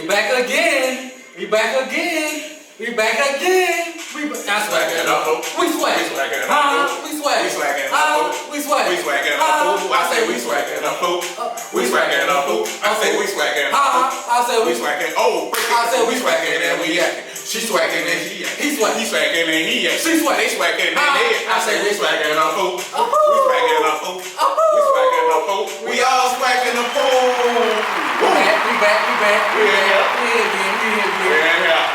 We back again. We back again. We back again. That's swacking up. We swag. We swag. We swag. We swag. We swag. We swag. I say we swagging up. We swagging up. I say we swagging up. I say we swagging. Oh, I say we swagging and we yakking. She swagging and he yakking. He swagging and he yakking. She swag. They swagging and they. I say we swagging up. We swagging up. We swagging up. We all swagging up. We back.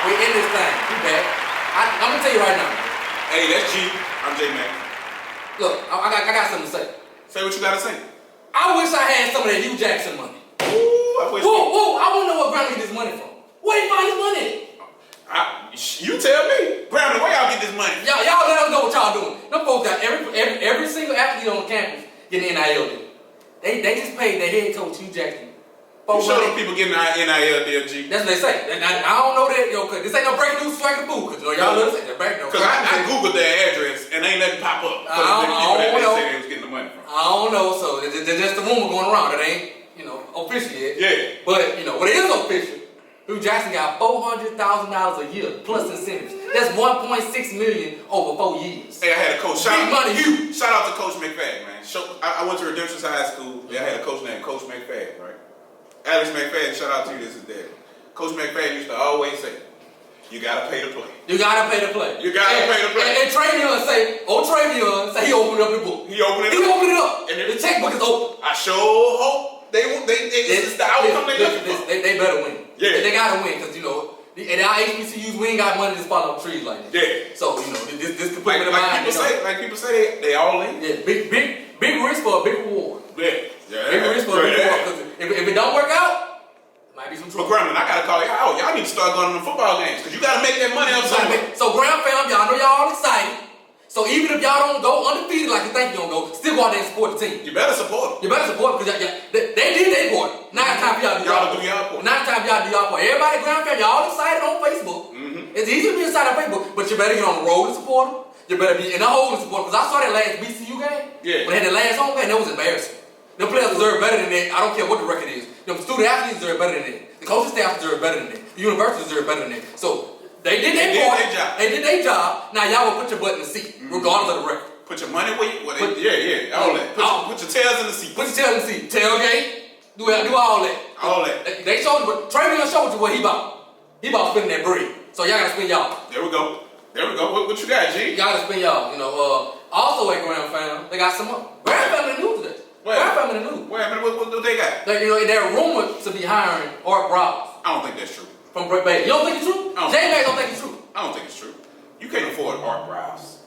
We in this thing. We back. I'm gonna tell you right now. Hey, that's G. I'm J Mac. Look, I got something to say. Say what you gotta say. I wish I had some of that Hugh Jackson money. Ooh, I wish. Whoa, I wanna know where Graham get this money from. Where he find his money? You tell me. Graham, where y'all get this money? Y'all let us know what y'all doing. Them folks got every single athlete on campus getting an NIL deal. They just paid their head coach Hugh Jackson. You show them people getting an NIL deal, G. That's what they say. I don't know that, cause this ain't no breaking news Swac'N fool, cause y'all let us say they're back though. Cause I googled their address and ain't nothing pop up. I don't know. They was getting the money from. I don't know, so there's just a rumor going around. It ain't, official yet. Yeah. But what it is official, Hugh Jackson got $400,000 a year plus incentives. That's $1.6 million over 4 years. Hey, I had a coach. Big money, Hugh. Shout out to Coach McFadden, man. I went to Redemption High School. Yeah, I had a coach named Coach McFadden, right? Alex McFadden, shout out to you, this is Dad. Coach McFadden used to always say, you gotta pay to play. You gotta pay to play. You gotta pay to play. And Travion say he opened up the book. He opened it up. And the checkbook is open. I sure hope this is the outcome they looking for. They better win. Yeah. They gotta win, because, at our HBCUs, we ain't got money to spot on trees like this. Yeah. So, this could put in mind. Like people say, they all in. Yeah, big risk for a big reward. Yeah. Big risk for a big reward. If it don't work out, it might be some trouble. But Graham, I gotta call y'all out. Y'all need to start going to the football games, because you gotta make that money up somewhere. So Graham fam, y'all know y'all all excited. So even if y'all don't go undefeated like you think you're gonna go, still go out there and support the team. You better support them. You better support them, because they did their part. Now it's time for y'all to do y'all part. Now it's time for y'all to do y'all part. Everybody, Graham fam, y'all all excited on Facebook. Mm-hmm. It's easy to be excited on Facebook, but you better get on the road and support them. You better be in the hole and support them. Because I saw that last BCU game. Yeah. When they had the last home game, that was embarrassing. The players deserve better than that. I don't care what the record is. The student athletes deserve better than that. The coaching staff deserve better than that. The university deserve better than that. So they did their part. They did their job. Now y'all will put your butt in the seat, regardless of the record. Put your money where you, all that. Put your tails in the seat. Put your tails in the seat. Tailgate. Do all that. All that. They showed you, but Travion showed you what he bought. He bought spending that bread. So y'all gotta spend y'all. There we go. What you got, G? Y'all gotta spend y'all. Also at Graham fam, they got some more. Graham fam in the news today. Graham fam in the news. Wait a minute, what do they got? They're rumored to be hiring Art Briles. I don't think that's true. From Bball. You don't think it's true? J-Mac don't think it's true. I don't think it's true. You can't afford Art Briles.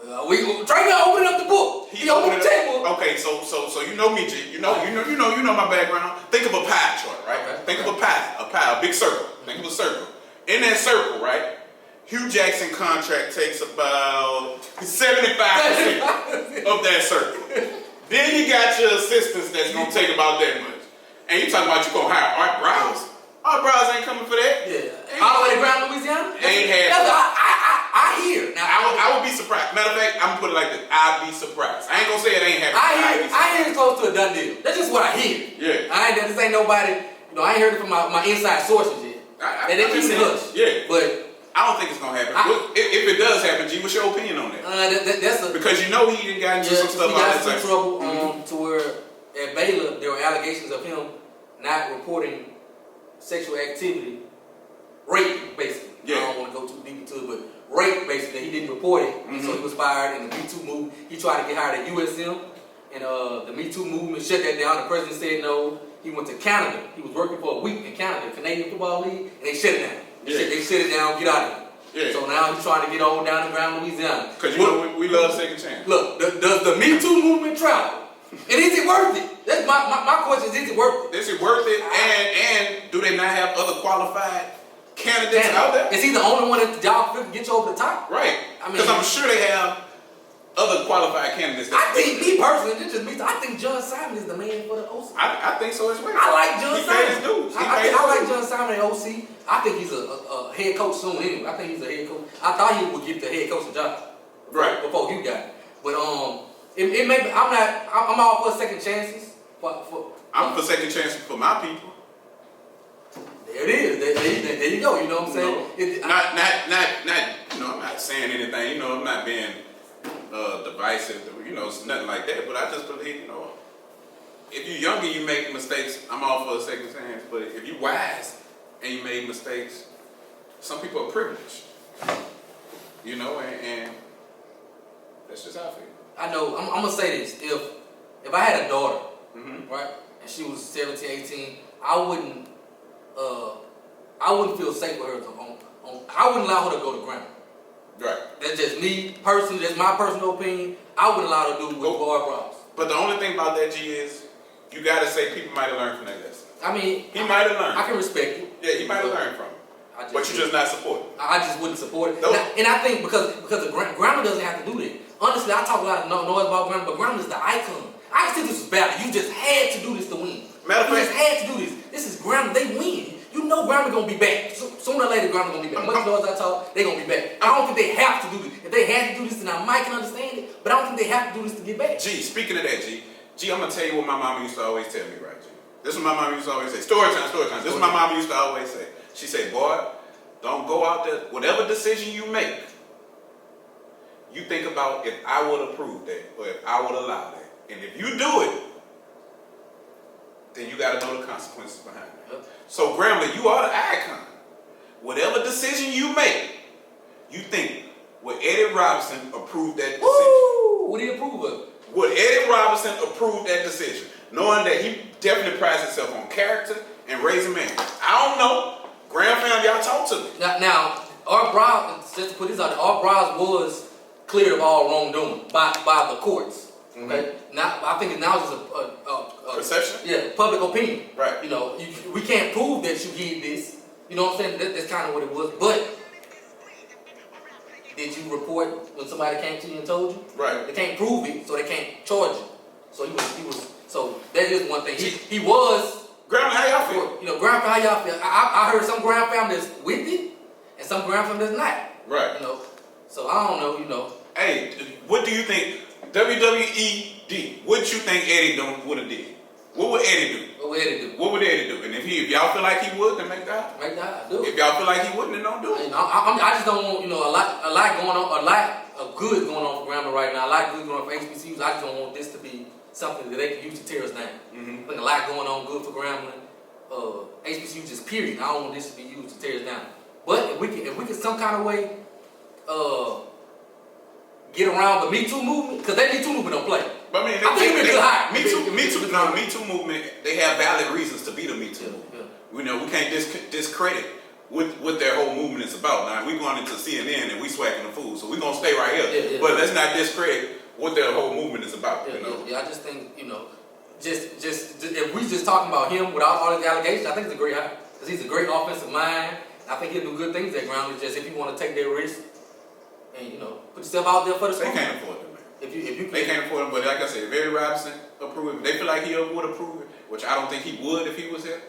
Travion opened up the book. He opened the checkbook. Okay, so you know me, G. You know my background. Think of a pie chart, right? Okay. Think of a pie, a big circle. Think of a circle. In that circle, right? Hugh Jackson contract takes about 75% of that circle. Then you got your assistants that's gonna take about that much. And you talking about you gonna hire Art Briles? Art Briles ain't coming for that. Yeah. All the way to Ground, Louisiana? Ain't had. I hear. Now I would be surprised. Matter of fact, I'm gonna put it like this. I'd be surprised. I ain't gonna say it ain't happening. I hear it's close to a done deal. That's just what I hear. Yeah. This ain't nobody. I ain't heard it from my inside sources yet. They keep it hush. Yeah. But I don't think it's gonna happen. If it does happen, G, what's your opinion on that? Because he done got into some stuff. He got into trouble to where at Baylor there were allegations of him not reporting sexual activity, rape basically. Yeah. I don't want to go too deep into it, but rape basically. He didn't report it, and so he was fired. And the Me Too movement, he tried to get hired at USM, and the Me Too movement shut that down. The president said no. He went to Canada. He was working for a week in Canada, Canadian Football League, and they shut it down. They shut it down, get out of here. So now he's trying to get on down the ground Louisiana. Because we love second chance. Look, does the Me Too movement travel? And is it worth it? That's my question is it worth it? Is it worth it? And do they not have other qualified candidates out there? Is he the only one that y'all can get you over the top? Right. Because I'm sure they have other qualified candidates. I think, me personally, I think John Simon is the man for the OC. I think so as well. I like John Simon. He paid his dues. I like John Simon at OC. I think he's a head coach soon anyway. I think he's a head coach. I thought he would get the head coaching job. Right. Before you got it. But it may be, I'm all for second chances. I'm for second chances for my people. There it is. There you go. You know what I'm saying? I'm not saying anything. I'm not being divisive. It's nothing like that. But I just believe, if you're younger, you make mistakes. I'm all for a second chance. But if you're wise and you made mistakes, some people are privileged. And that's just how I feel. I know. I'm gonna say this: if I had a daughter, right, and she was 17, 18, I wouldn't feel safe with her I wouldn't allow her to go to grammar. Right. That's just me personally. That's my personal opinion. I wouldn't allow her to do it with Briles. But the only thing about that, G, is you gotta say people might have learned from that lesson. I mean, he might have learned. I can respect it. Yeah, he might have learned from it. But you just not support it. I just wouldn't support it. And I think because the grammar doesn't have to do that. Honestly, I talk a lot of noise about grammar, but grammar is the icon. I think this is bad. You just had to do this to win. Matter of fact, you just had to do this. This is grammar. They win. Grammar gonna be back. Sooner or later, grammar gonna be back. Much noise I talk, they gonna be back. I don't think they have to do this. If they had to do this, then I might can understand it. But I don't think they have to do this to get back. G, speaking of that, G, I'm gonna tell you what my mama used to always tell me, right, G? This is what my mama used to always say. Story time. This is what my mama used to always say. She said, boy, don't go out there. Whatever decision you make, you think about if I would approve that or if I would allow that. And if you do it, then you got to know the consequences behind it. Yep. So, Grambling, you are the icon. Whatever decision you make, you think, would Eddie Robinson approve that decision? Woo! Would he approve of it? Would Eddie Robinson approve that decision? Knowing that he definitely prides himself on character and raising men. I don't know. Graham fam, y'all talk to me. Now our Briles, just to put this out there, our Briles was cleared of all wrongdoing by the courts. Okay. Now I think now it's just a perception. Yeah, public opinion. Right. We can't prove that you did this. You know what I'm saying? That's kind of what it was. But did you report when somebody came to you and told you? Right. They can't prove it, so they can't charge you. So he was. So that is one thing. He was. Graham, how y'all feel? Graham, how y'all feel? I heard some Graham family that's with it, and some Graham family that's not. Right. So I don't know. Hey, what do you think? WWE, what you think Eddie would have did? What would Eddie do? What would Eddie do? And if y'all feel like he would, then make that. Do it. If y'all feel like he wouldn't, then don't do it. I just don't want a lot going on, a lot of good going on for Grambling right now. A lot of good going on for HBCUs. I just don't want this to be something that they can use to tear us down. I think a lot going on good for Grambling. HBCU just period. I don't want this to be used to tear us down. But if we can some kind of way get around the Me Too movement, because that Me Too movement don't play. But I mean, I think it'd be good hire. Me Too movement, they have valid reasons to be the Me Too movement. Yeah. We can't discredit what their whole movement is about. Now, we're going into CNN and we swacking the fool, so we're going to stay right here. Yeah. But let's not discredit what their whole movement is about. Yeah, I just think, just if we just talking about him without all his allegations, I think it's a great hire. Because he's a great offensive mind. I think he'll do good things at Grambling. Just if you want to take their risk and, put yourself out there for the school. They can't afford them, man. If you they can't afford him, but like I said, if Eddie Robinson approve it, they feel like he would approve it, which I don't think he would if he was here,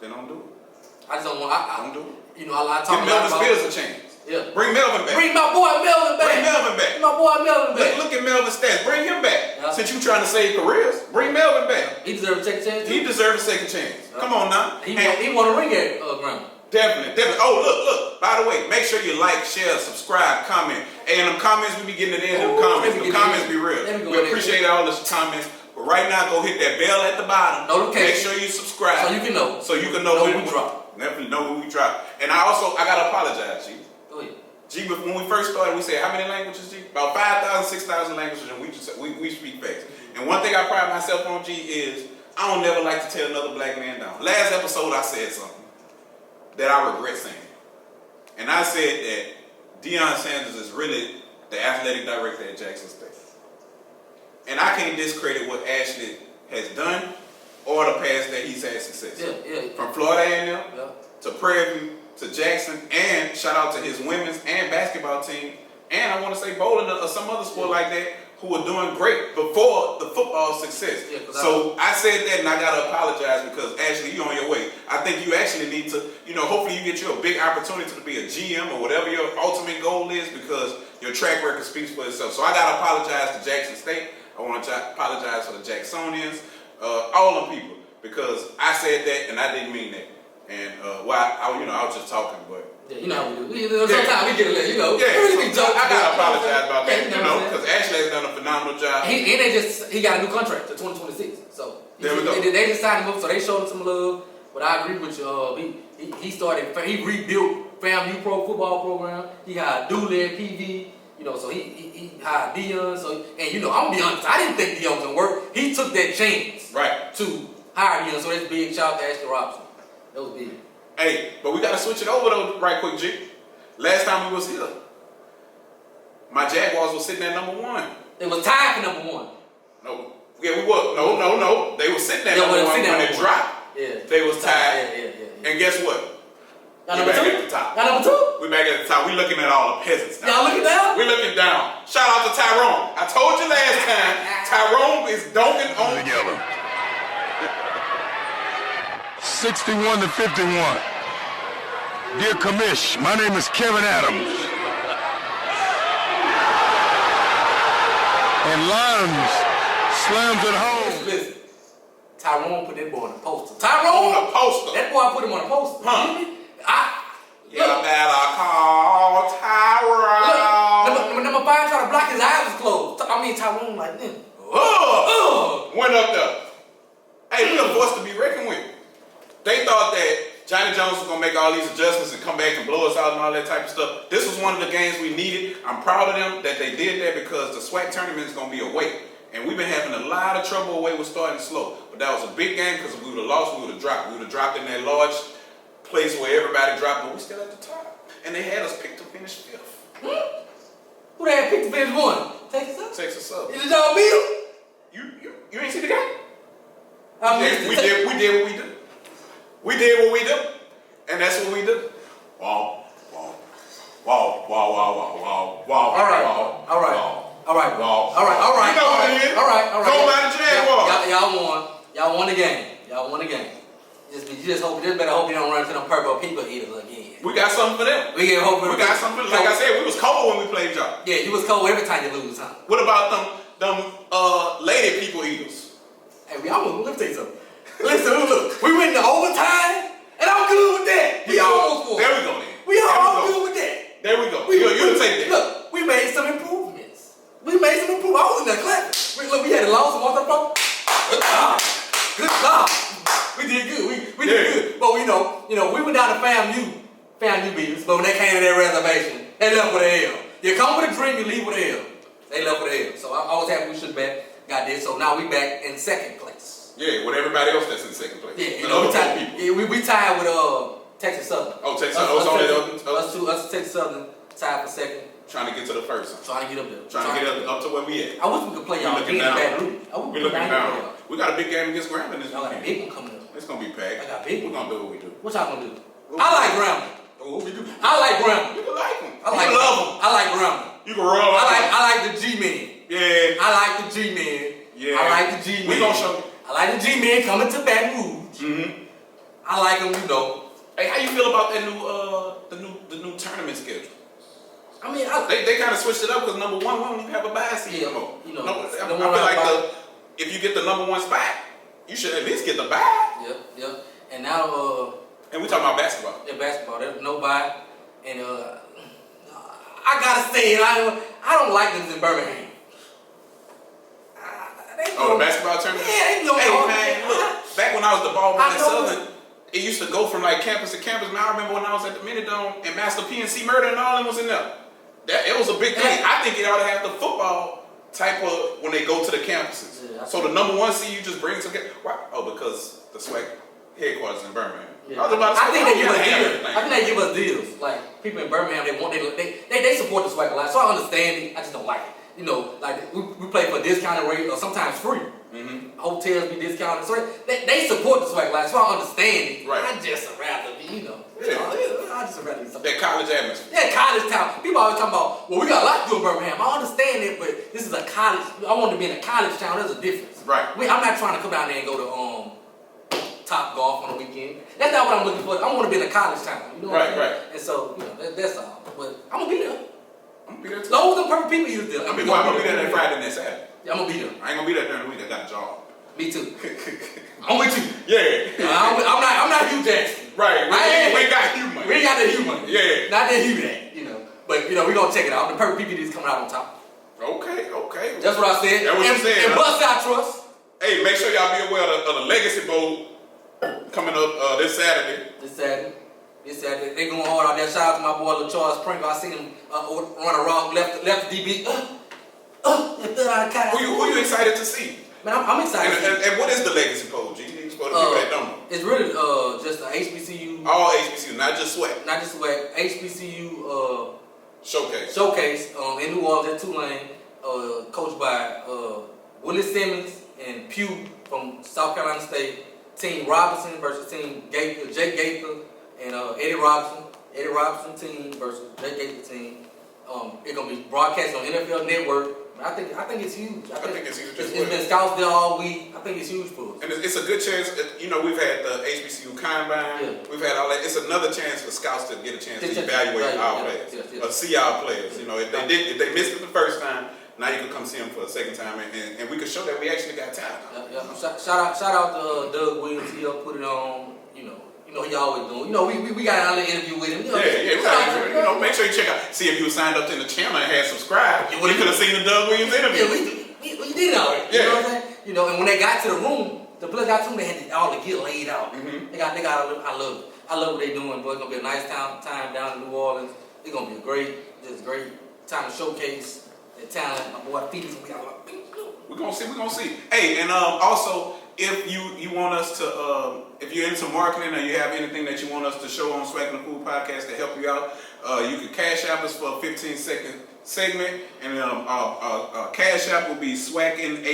then don't do it. I just don't want. Don't do it. I talk Give Melvin Spears a chance. Yeah. Bring Melvin back. Bring my boy Melvin back. My boy Melvin back. Look at Melvin's stats. Bring him back. Yeah. Since you trying to save careers, bring Melvin back. He deserves a second chance. He deserves a second chance. Come on now. He want to ring at Grambling. Definitely. Oh, look. By the way, make sure you like, share, subscribe, comment. And them comments, we be getting it in. Them comments be real. We appreciate all the comments. But right now, go hit that bell at the bottom. Make sure you subscribe. So you can know. When we drop. Definitely know when we drop. And I got to apologize, G. Go ahead. G, when we first started, we said, how many languages, G? About 5,000, 6,000 languages, and we speak facts. And one thing I pride myself on, G, is I don't never like to tear another black man down. Last episode, I said something that I regret saying. And I said that Deion Sanders is really the athletic director at Jackson State. And I can't discredit what Ashley has done or the past that he's had success. Yeah. From Florida A&M to Prairie View to Jackson, and shout out to his women's and basketball team, and I want to say bowling or some other sport like that, who are doing great before the football success. Yeah, so I said that, and I got to apologize because Ashley, you're on your way. I think you actually need to, hopefully you get you a big opportunity to be a GM or whatever your ultimate goal is, because your track record speaks for itself. So I got to apologize to Jackson State. I want to apologize for the Jacksonians, all them people, because I said that and I didn't mean that. And I was just talking, but yeah, you know how we do. Sometimes we get a little, Yeah, really big joke. I gotta apologize about that, Yeah, because Ashley has done a phenomenal job. He got a new contract to 2026. So there we go. They just signed him up, so they showed him some love. But I agree with you. He rebuilt FAMU Pro football program. He hired Dooley and PV. So he hired Deion. I'm gonna be honest, I didn't think Deion was gonna work. He took that chance to hire Deion. So that's big. Shout out to Ashley Robinson. That was big. Hey, but we gotta switch it over though, right quick, G. Last time we was here, my Jaguars was sitting at number 1. It was tied for number 1. No. Yeah, we were. No. They were sitting at number 1 when it dropped. Yeah. They was tied. Yeah. And guess what? Y'all We number back 2? at the top. Y'all number 2? We back at the top. We looking at all the peasants now. Y'all looking down? We looking down. Shout out to Tyrone. I told you last time, Tyrone is dunking on together. 61 to 51. Dear Commish, my name is Kevin Adams. And Lions slams it home. Listen, Tyrone put that boy on the poster. Tyrone on the poster. That boy put him on the poster. Huh? You better call Tyrone. When number 5 tried to block, his eyes was closed. Tyrone like this. Went up there. Hey, we a force to be reckoned with. They thought that Johnny Jones was gonna make all these adjustments and come back and blow us out and all that type of stuff. This was one of the games we needed. I'm proud of them that they did that because the SWAC tournament is gonna be away. And we've been having a lot of trouble away with starting slow. But that was a big game because if we would have lost, we would have dropped. We would have dropped in that large place where everybody dropped, but we still at the top. And they had us picked to finish 5th. Who they had picked to finish 1? Texas up? Texas up. Did y'all beat them? You ain't see the game? We did what we do. We did what we do. And that's what we do. Wow. All right. You know what it is. All right. Go by the Jaguars. Y'all won the game. You just better hope you don't run into them purple people eaters again. We got something for them. We got something for them. Like I said, we was cold when we played y'all. Yeah, you was cold every time you lose, huh? What about them lady people eaters? Hey, let me tell you something. Listen, look, we went into overtime, and I'm good with that. We almost won. There we go then. We all good with that. There we go. You take that. Look, we made some improvements. I was in there clapping. We had a loss, motherfucker. Good job. We did good. We did good. But we went down to FAMU beaters, but when they came to their reservation, they left with an L. You come with a dream, you leave with an L. They left with an L. So I was happy we should got this. So now we back in 2nd place. Yeah, with everybody else that's in 2nd place. Yeah, we tied with Texas Southern. Oh, Texas Southern. Us Texas Southern tied for 2nd. Trying to get to the 1st. Trying to get up there. Trying to get up to where we at. I wish we could play y'all again in Baton Rouge. We're looking down. We got a big game against Grambling this weekend. Y'all got a big one coming up. It's gonna be packed. I got a big one. We're gonna do what we do. What y'all gonna do? I like Grambling. What we do? I like Grambling. You can like them. I love them. I like Grambling. You can rub. I like the G-Men. Yeah. I like the G-Men. Yeah. I like the G-Men. We gonna show you. I like the G-Men coming to Baton Rouge. I like them, Hey, how you feel about that new tournament schedule? I mean, they kind of switched it up because number 1 we don't even have a bye seed anymore. I feel like if you get the number 1 spot, you should at least get the bye. Yep. And now and we talking about basketball. Yeah, basketball. There's no bye. And I gotta say it. I don't like them in Birmingham. The basketball tournament? Yeah, they go. Hey man, look. Back when I was the ball boy in Southern, it used to go from like campus to campus. Man, I remember when I was at the Mini Dome and Master PNC Murder and all them was in there. It was a big thing. I think it ought to have the football type of when they go to the campuses. Yeah, so the number 1 seed you just bring together. Why? Oh, because the SWAC headquarters in Birmingham. Yeah. I think they give us deals. Like people in Birmingham, they support the SWAC a lot. So I understand it. I just don't like it. Like we play for a discounted rate or sometimes free. Hotels be discounted. So they support the SWAC a lot. So I understand it. Right. I just rather be, I just rather be something. That college atmosphere. Yeah, college town. People always talking about, well, we got a lot to do in Birmingham. I understand it, but this is a college. I want to be in a college town. There's a difference. Right. I'm not trying to come down there and go to Top Golf on the weekend. That's not what I'm looking for. I want to be in a college town. Right. And so, that's all. But I'm going to be there. I'm going to be there too. Those are the perfect people you there. I'm going to be there that Friday and that Saturday. Yeah, I'm going to be there. I ain't going to be there during the week. I got a job. Me too. I'm with you. Yeah. I'm not Hugh Jackson. Right. We ain't got Hugh money. We ain't got that Hugh money. Yeah. Not that Hugh that, you know. But, you know, we gonna check it out. The perfect PPD is coming out on top. Okay. That's what I said. That's what you said. And bust out trust. Hey, make sure y'all be aware of the Legacy Bowl coming up this Saturday. They going hard out there. Shout out to my boy Lil Charles Sprinkle. I seen him run a rock left DB. Who you excited to see? Man, I'm excited. And what is the Legacy Bowl, G? For the people that don't know. It's really just an HBCU. All HBCU, not just SWAC. Not just SWAC. HBCU showcase in New Orleans at Tulane, coached by Willie Simmons and Pugh from South Carolina State. Team Robinson versus Team Gaither, Jake Gaither and Eddie Robinson. Eddie Robinson team versus Jake Gaither team. It's gonna be broadcast on NFL Network. I think it's huge. I think it's huge. It's been scouts there all week. I think it's huge for us. And it's a good chance. You know, we've had the HBCU Combine. Yeah. We've had all that. It's another chance for scouts to get a chance to evaluate our players, or see our players. You know, if they missed it the first time, now you can come see them for a second time, and we can show that we actually got talent. Shout out to Doug Williams. He put it on. You know he always doing. You know we got another interview with him. You know, make sure you check out. See if you signed up to the channel and had subscribed. You could have seen the Doug Williams interview. Yeah, we did it already. You know what I'm saying? You know, and when they got to the room, the players got to them, they had all the gear laid out. Mm-hmm. They got. I love it. I love what they doing. Boy, it's gonna be a nice time down in New Orleans. It's gonna be a great time to showcase the talent. My boy Phoebe's gonna be out. We're gonna see. Hey, and also, if you want us to, if you're into marketing or you have anything that you want us to show on Swac'N podcast to help you out, you can cash app us for a 15-second segment, and cash app will be Swac'N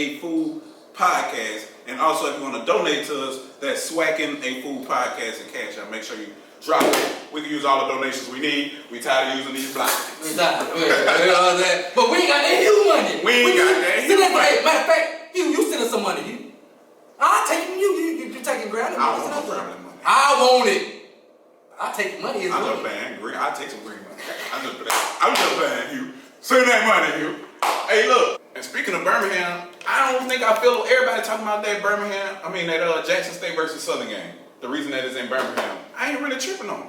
podcast. And also, if you want to donate to us, that's Swac'N podcast and cash app. Make sure you drop it. We can use all the donations we need. We tired of using these blinds. But we ain't got that Hugh money. We ain't got that Hugh money. Matter of fact, you send us some money. I'll take it. You taking ground? I want no ground money. I want it. I'll take money. I'm just paying green. I'll take some green money. I'm just paying you. Send that money, you. Hey, look. And speaking of Birmingham, I don't think I feel everybody talking about that that Jackson State versus Southern game. The reason that it's in Birmingham, I ain't really tripping on it.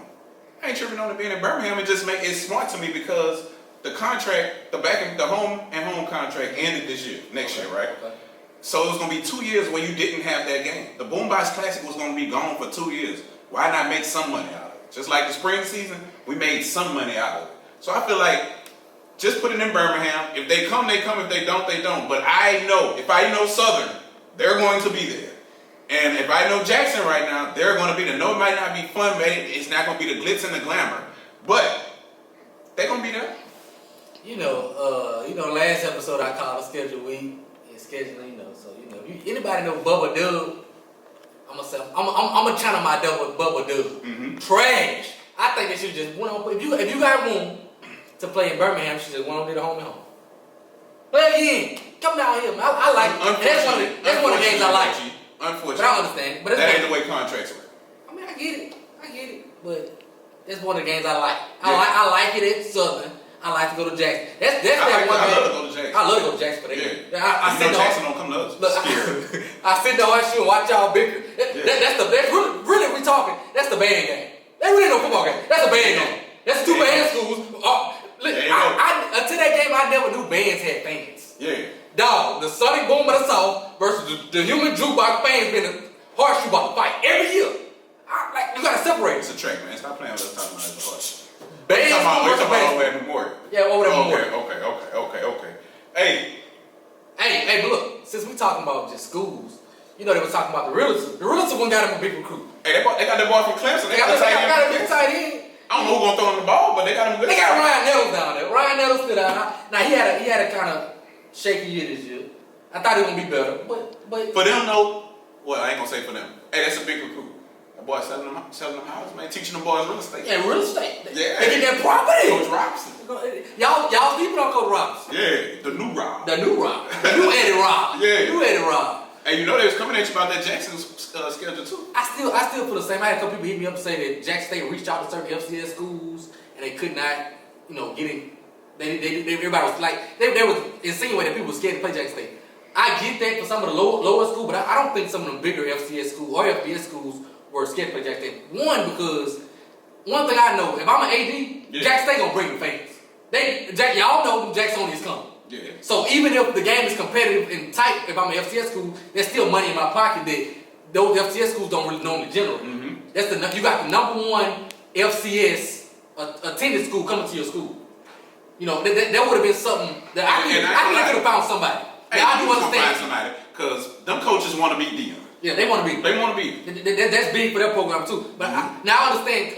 I ain't tripping on it being in Birmingham. It's smart to me because the contract, the home and home contract ended next year, right? Okay. So it was gonna be 2 years where you didn't have that game. The Boombox Classic was gonna be gone for 2 years. Why not make some money out of it? Just like the spring season, we made some money out of it. So I feel like just put it in Birmingham. If they come, they come. If they don't, they don't. But if I know Southern, they're going to be there. And if I know Jackson right now, they're going to be there. No, it might not be fun, but it's not going to be the glitz and the glamour. But they're going to be there. Last episode I called a schedule week and scheduling. Anybody know Bubba Dub? I'm gonna channel my dub with Bubba Dub. Mm-hmm. Trash. I think they should just went on. If you got room to play in Birmingham, you should just went on to the home and home. Play again. Come down here, man. I like it. That's one of the games I like. Unfortunately. But I understand. But that ain't the way contracts work. I mean, I get it. But that's one of the games I like. I like it at Southern. I like to go to Jackson. That's I love to go to Jackson. I love to go to Jackson for that. Yeah. Jackson don't come to us. Look, I sit there watch you and watch y'all bicker. That's really we talking. That's the band game. That really no football game. That's a band game. That's two band schools. Until that game, I never knew bands had fans. Yeah. Dog, the Sonic Boom of the South versus the human jukebox fans been a horseshoe ball fight every year. You gotta separate. It's a track, man. Stop playing with us talking about it. Bands we're talking about over at Memorial. Yeah, over at Memorial. Okay. Hey, but look, since we talking about just schools, they were talking about the realtor. The realtor one got him a big recruit. Hey, they got that boy from Clemson. They got a big tight end. I don't know who's gonna throw him the ball, but they got him a good. They got Ryan Nettles down there. Ryan Nettles stood out. Now he had a kind of shaky year this year. I thought he was gonna be better, but for them though, well, I ain't gonna say for them. Hey, that's a big recruit. That boy selling them houses, man, teaching them boys real estate. Yeah, real estate. Yeah, they get that property. Coach Robinson. Y'all people on Coach Robinson. Yeah, the new Rob. The new Eddie Rob. Yeah, the new Eddie Rob. Hey, they was coming at you about that Jackson schedule too. I still feel the same. I had a couple people hit me up and say that Jackson State reached out to certain FCS schools and they could not, get it. Everybody was like, they was insinuating people were scared to play Jackson State. I get that for some of the lower schools, but I don't think some of the bigger FCS schools or FBS schools were scared to play Jackson State. One, because one thing I know, if I'm an AD, Jackson State gonna bring the fans. Y'all know Jackson only is coming. Yeah. So even if the game is competitive and tight, if I'm an FCS school, there's still money in my pocket that those FCS schools don't really normally generate. That's you got the number one FCS attended school coming to your school. You know, that would have been something that I could have found somebody. Hey, I do find understand. somebody, because them coaches want to beat Deion. Yeah, they want to beat. They want to beat. That's big for their program too. But now I understand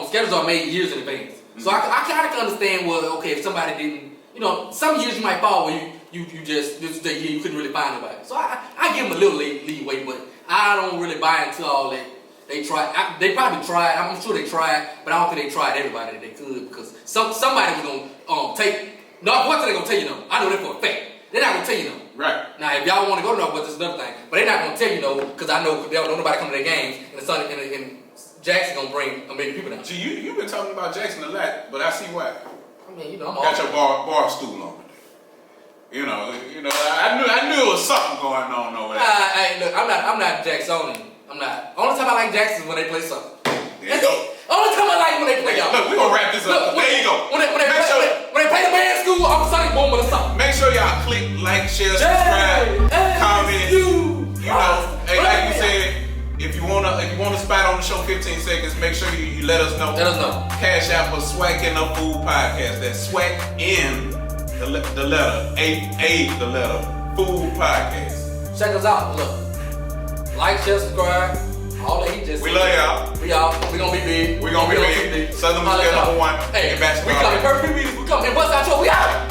schedules are made years in advance. So I kind of understand, well, okay, if somebody didn't, you know, some years you might fall where you just, this is the year you couldn't really find nobody. So I give them a little leeway, but I don't really buy into all that. They tried, they probably tried, I'm sure they tried, but I don't think they tried everybody that they could, because somebody was going to take, Northwestern they going to tell you no. I know that for a fact. They're not going to tell you no. Right. Now, if y'all want to go to Northwestern, that's another thing. But they're not going to tell you no, because I know they don't know nobody coming to their games, and Jackson going to bring a million people down. See, you've been talking about Jackson a lot, but I see why. I mean, you know, I'm got your bar stool on today. You know, I knew there was something going on over there. Hey, look, I'm not Jacksonian. I'm not. Only time I like Jackson is when they play soccer. There you go. Only time I like when they play y'all. Look, we're going to wrap this up. There you go. When they play the band school, I'm Sunday boom with a song. Make sure y'all click, like, share, subscribe, comment. You know, hey, like you said, if you want a spot on the show 15 seconds, make sure you let us know. Let us know. Cash out for Swac'N the Fool Podcast. That's Swac'N the letter, the letter, Fool Podcast. Check us out. Look. Like, share, subscribe. All that he just We love y'all. We gonna be big. We gonna be big. Southern Miss number one. Hey, in basketball. we coming. We coming. Bust out your. We out.